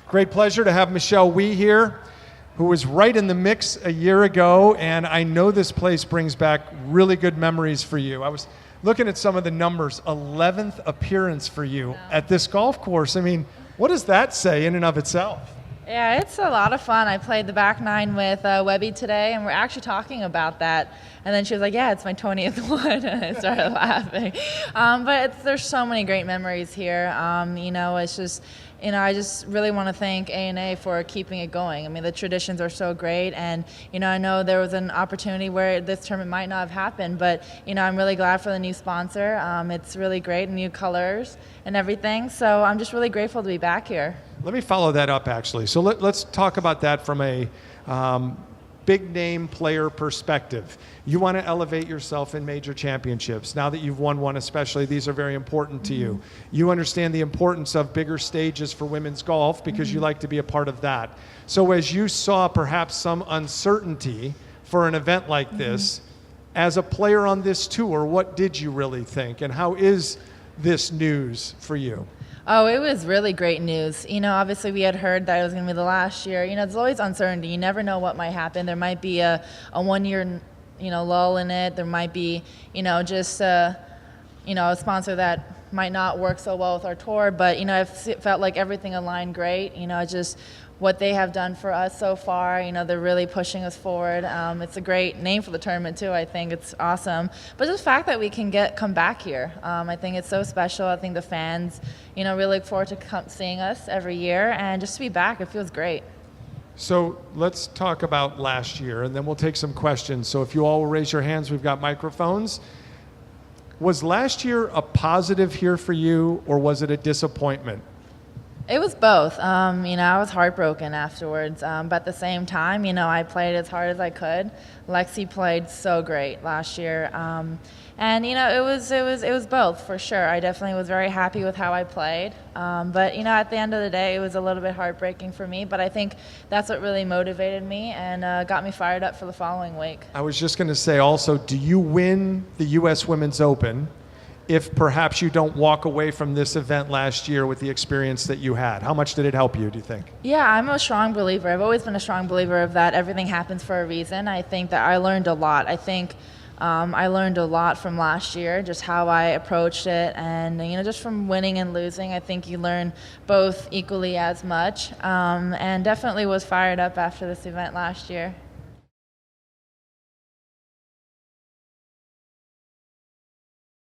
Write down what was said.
Great pleasure to have Michelle Wee here, who was right in the mix a year ago, and I know this place brings back really good memories for you. I was looking at some of the numbers, 11th appearance for you at this golf course. I mean, what does that say in and of itself? Yeah, it's a lot of fun. I played the back nine with Webby today, and we're actually talking about that. And then she was like, yeah, it's my 20th one, and I started laughing. But there's so many great memories here. It's just, I just really want to thank A&A for keeping it going. I mean, the traditions are so great, and, I know there was an opportunity where this tournament might not have happened, but, I'm really glad for the new sponsor. It's really great, new colors and everything. So I'm just really grateful to be back here. Let me follow that up, actually. So let's talk about that from a big name player perspective. You want to elevate yourself in major championships. Now that you've won one especially, these are very important to you. You understand the importance of bigger stages for women's golf because you like to be a part of that. So as you saw perhaps some uncertainty for an event like this, as a player on this tour, what did you really think? And how is this news for you? Oh, it was really great news. Obviously we had heard that it was going to be the last year. There's always uncertainty. You never know what might happen. There might be a 1 year, lull in it. There might be, just, a sponsor that might not work so well with our tour. But, it felt like everything aligned great. Just what they have done for us so far. They're really pushing us forward. It's a great name for the tournament too. I think it's awesome. But just the fact that we can come back here, I think it's so special. I think the fans, really look forward to seeing us every year, and just to be back, it feels great. So let's talk about last year, and then we'll take some questions. So if you all will raise your hands, we've got microphones. Was last year a positive here for you, or was it a disappointment? It was both. I was heartbroken afterwards, but at the same time, I played as hard as I could. Lexi played so great last year, and it was both for sure. I definitely was very happy with how I played, but at the end of the day, it was a little bit heartbreaking for me. But I think that's what really motivated me and got me fired up for the following week. I was just going to say also, do you win the U.S. Women's Open if perhaps you don't walk away from this event last year with the experience that you had? How much did it help you, do you think? Yeah, I'm a strong believer. I've always been a strong believer of that everything happens for a reason. I think that I learned a lot. I think I learned a lot from last year, just how I approached it, and just from winning and losing, I think you learn both equally as much, and definitely was fired up after this event last year.